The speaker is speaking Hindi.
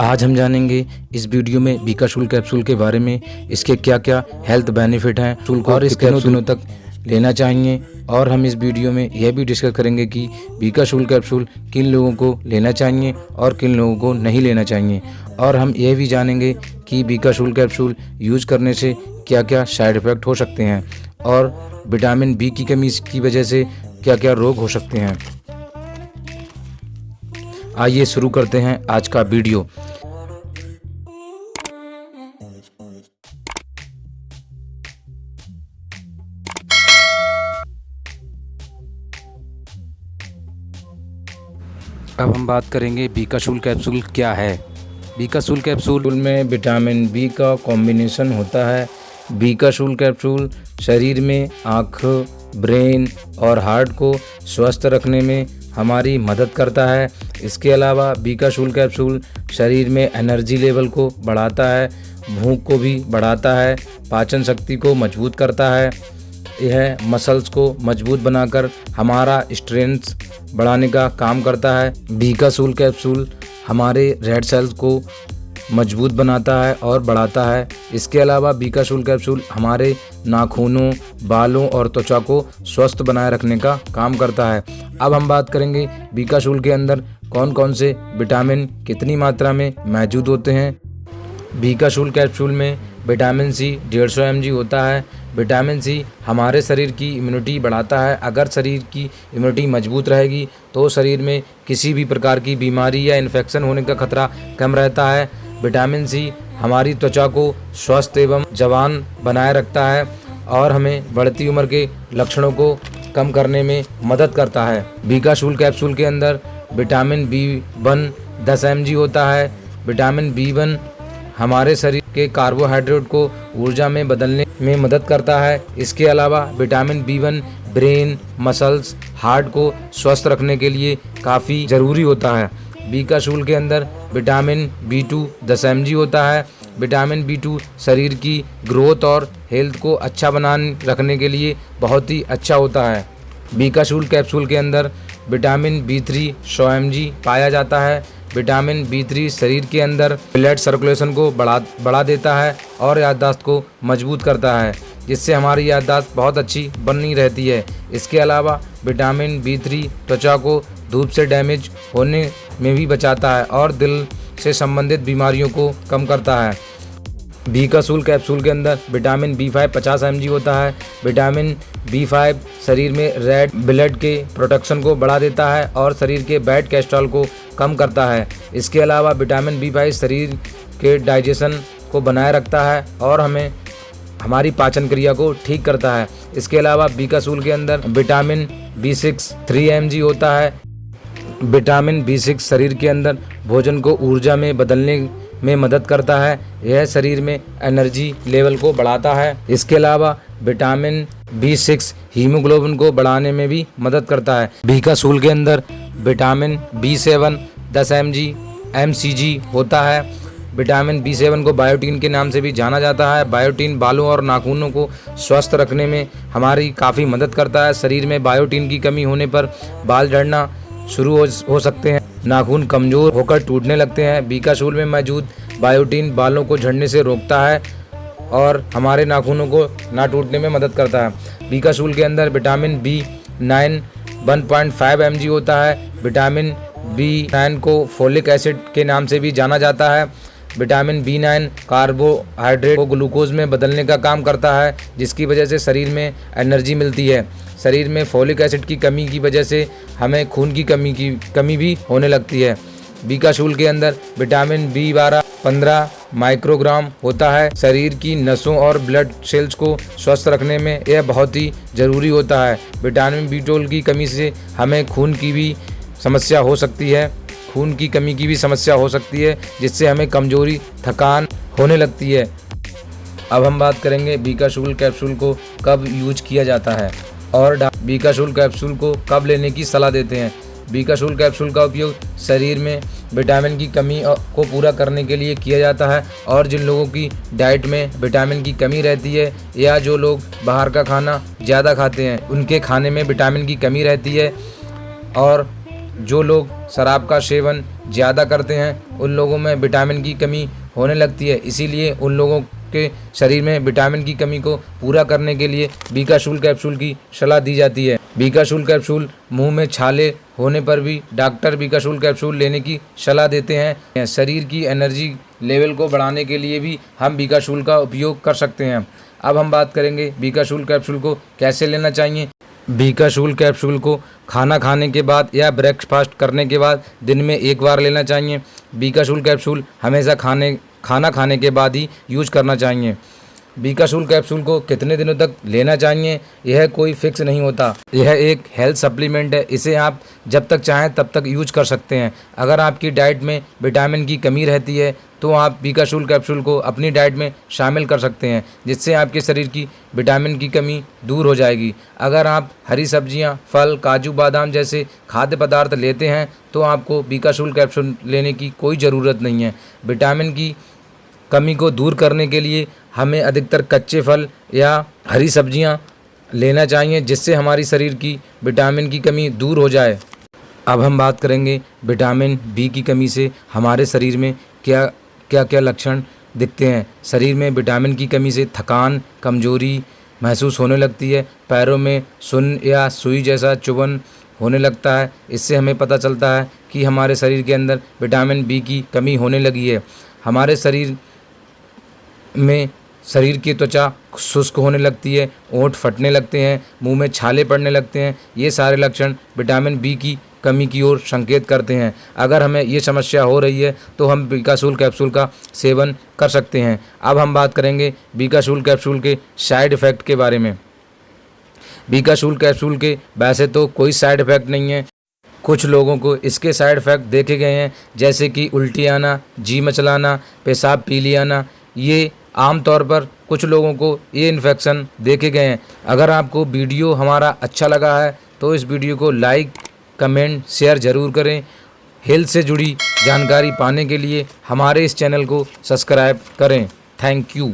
आज हम जानेंगे इस वीडियो में बीकाशूल कैप्सूल के बारे में, इसके क्या क्या हेल्थ बेनिफिट हैं और इस कितने दिनों तक लेना चाहिए। और हम इस वीडियो में यह भी डिस्कस करेंगे कि बीकाशूल कैप्सूल किन लोगों को लेना चाहिए और किन लोगों को नहीं लेना चाहिए। और हम यह भी जानेंगे कि बीकाशूल कैप्सूल यूज़ करने से क्या क्या साइड इफ़ेक्ट हो सकते हैं और विटामिन बी की कमी की वजह से क्या क्या रोग हो सकते हैं। आइए शुरू करते हैं आज का वीडियो। अब हम बात करेंगे बीकाशूल कैप्सूल क्या है। बीकाशूल कैप्सूल में विटामिन बी का कॉम्बिनेशन होता है। बीकाशूल कैप्सूल शरीर में आँख, ब्रेन और हार्ट को स्वस्थ रखने में हमारी मदद करता है। इसके अलावा बीकाशूल कैप्सूल शरीर में एनर्जी लेवल को बढ़ाता है, भूख को भी बढ़ाता है, पाचन शक्ति को मजबूत करता है। यह मसल्स को मजबूत बनाकर हमारा स्ट्रेंथ बढ़ाने का काम करता है। बीकाशूल कैप्सूल हमारे रेड सेल्स को मजबूत बनाता है और बढ़ाता है। इसके अलावा बीकाशूल कैप्सूल हमारे नाखूनों, बालों और त्वचा को स्वस्थ बनाए रखने का काम करता है। अब हम बात करेंगे बीकाशूल के अंदर कौन कौन से विटामिन कितनी मात्रा में मौजूद होते हैं। बीकाशूल कैप्सूल में विटामिन सी 150 mg होता है। विटामिन सी हमारे शरीर की इम्यूनिटी बढ़ाता है। अगर शरीर की इम्यूनिटी मजबूत रहेगी तो शरीर में किसी भी प्रकार की बीमारी या इन्फेक्शन होने का खतरा कम रहता है। विटामिन सी हमारी त्वचा को स्वस्थ एवं जवान बनाए रखता है और हमें बढ़ती उम्र के लक्षणों को कम करने में मदद करता है। बीकाशूल कैप्सूल के अंदर विटामिन B1 10 mg होता है। विटामिन B1 हमारे शरीर के कार्बोहाइड्रेट को ऊर्जा में बदलने में मदद करता है। इसके अलावा vitamin B1 brain, muscles, heart को स्वस्थ रखने के लिए काफ़ी ज़रूरी होता है। बीकाशूल के अंदर विटामिन B2 10 mg होता है। विटामिन B2 शरीर की ग्रोथ और हेल्थ को अच्छा बनाए रखने के लिए बहुत ही अच्छा होता है। बीकाशूल कैप्सूल के अंदर विटामिन B3 100 mg पाया जाता है। विटामिन B3 शरीर के अंदर ब्लड सर्कुलेशन को बढ़ा देता है और याददाश्त को मजबूत करता है, जिससे हमारी याददाश्त बहुत अच्छी बनी रहती है। इसके अलावा विटामिन B3 त्वचा को धूप से डैमेज होने में भी बचाता है और दिल से संबंधित बीमारियों को कम करता है। बीकाशूल कैप्सूल के अंदर विटामिन B5 50 mg होता है। विटामिन B5 शरीर में रेड ब्लड के प्रोडक्शन को बढ़ा देता है और शरीर के बैड कोलेस्ट्रॉल को कम करता है। इसके अलावा विटामिन B5 शरीर के डाइजेशन को बनाए रखता है और हमारी पाचन क्रिया को ठीक करता है। इसके अलावा बीकाशूल के अंदर विटामिन B6 3 mg होता है। विटामिन B6 शरीर के अंदर भोजन को ऊर्जा में बदलने में मदद करता है। यह शरीर में एनर्जी लेवल को बढ़ाता है। इसके अलावा विटामिन B6 हीमोग्लोबिन को बढ़ाने में भी मदद करता है। बीकाशूल के अंदर विटामिन B7 10 mg होता है। विटामिन B7 को बायोटीन के नाम से भी जाना जाता है। बायोटीन बालों और नाखूनों को स्वस्थ रखने में हमारी काफ़ी मदद करता है। शरीर में बायोटीन की कमी होने पर बाल झड़ना शुरू हो सकते हैं, नाखून कमज़ोर होकर टूटने लगते हैं। बीकाशूल में मौजूद बायोटीन बालों को झड़ने से रोकता है और हमारे नाखूनों को ना टूटने में मदद करता है। बीकाशूल के अंदर विटामिन B9 1.5 mg होता है। विटामिन B9 को फोलिक एसिड के नाम से भी जाना जाता है। विटामिन B9 कार्बोहाइड्रेट को ग्लूकोज में बदलने का काम करता है, जिसकी वजह से शरीर में एनर्जी मिलती है। शरीर में फोलिक एसिड की कमी की वजह से हमें खून की कमी भी होने लगती है। बीकाशूल के अंदर विटामिन B12 15 माइक्रोग्राम होता है। शरीर की नसों और ब्लड सेल्स को स्वस्थ रखने में यह बहुत ही ज़रूरी होता है। विटामिन B12 की कमी से हमें खून की भी समस्या हो सकती है, जिससे हमें कमजोरी, थकान होने लगती है। अब हम बात करेंगे बीकाशूल कैप्सूल को कब यूज किया जाता है और बीकाशूल कैप्सूल को कब लेने की सलाह देते हैं। बीकाशूल कैप्सूल का उपयोग शरीर में विटामिन की कमी को पूरा करने के लिए किया जाता है और जिन लोगों की डाइट में विटामिन की कमी रहती है या जो लोग बाहर का खाना ज़्यादा खाते हैं उनके खाने में विटामिन की कमी रहती है और जो लोग शराब का सेवन ज़्यादा करते हैं उन लोगों में विटामिन की कमी होने लगती है। इसीलिए उन लोगों के शरीर में विटामिन की कमी को पूरा करने के लिए बीकाशूल कैप्सूल की सलाह दी जाती है। बीकाशूल कैप्सूल मुंह में छाले होने पर भी डॉक्टर बीकाशूल कैप्सूल लेने की सलाह देते हैं। शरीर की एनर्जी लेवल को बढ़ाने के लिए भी हम बीकाशूल का उपयोग कर सकते हैं। अब हम बात करेंगे बीकाशूल कैप्सूल को कैसे लेना चाहिए। बीकाशूल कैप्सूल को खाना खाने के बाद या ब्रेकफास्ट करने के बाद दिन में 1 बार लेना चाहिए। बीकाशूल कैप्सूल हमेशा खाना खाने के बाद ही यूज करना चाहिए। बीकाशूल कैप्सूल को कितने दिनों तक लेना चाहिए यह कोई फिक्स नहीं होता। यह एक हेल्थ सप्लीमेंट है, इसे आप जब तक चाहें तब तक यूज कर सकते हैं। अगर आपकी डाइट में विटामिन की कमी रहती है तो आप बीकाशूल कैप्सूल को अपनी डाइट में शामिल कर सकते हैं, जिससे आपके शरीर की विटामिन की कमी दूर हो जाएगी। अगर आप हरी सब्जियां, फल, काजू बादाम जैसे खाद्य पदार्थ लेते हैं तो आपको बीकाशूल कैप्सूल लेने की कोई ज़रूरत नहीं है। विटामिन की कमी को दूर करने के लिए हमें अधिकतर कच्चे फल या हरी सब्जियां लेना चाहिए, जिससे हमारी शरीर की विटामिन की कमी दूर हो जाए। अब हम बात करेंगे विटामिन बी की कमी से हमारे शरीर में क्या क्या लक्षण दिखते हैं। शरीर में विटामिन की कमी से थकान, कमजोरी महसूस होने लगती है। पैरों में सुन्न या सुई जैसा चुभन होने लगता है। इससे हमें पता चलता है कि हमारे शरीर के अंदर विटामिन बी की कमी होने लगी है। हमारे शरीर की त्वचा शुष्क होने लगती है, होंठ फटने लगते हैं, मुंह में छाले पड़ने लगते हैं। ये सारे लक्षण विटामिन बी की कमी की ओर संकेत करते हैं। अगर हमें ये समस्या हो रही है तो हम बीकाशूल कैप्सूल का सेवन कर सकते हैं। अब हम बात करेंगे बीकाशूल कैप्सूल के साइड इफ़ेक्ट के बारे में। बीकाशूल कैप्सूल के वैसे तो कोई साइड इफ़ेक्ट नहीं है। कुछ लोगों को इसके साइड इफ़ेक्ट देखे गए हैं, जैसे कि उल्टी आना, जी मचलाना, पेशाब पीली आना। ये आमतौर पर कुछ लोगों को ये इन्फेक्शन देखे गए हैं। अगर आपको वीडियो हमारा अच्छा लगा है तो इस वीडियो को लाइक, कमेंट, शेयर ज़रूर करें। हेल्थ से जुड़ी जानकारी पाने के लिए हमारे इस चैनल को सब्सक्राइब करें। Thank you.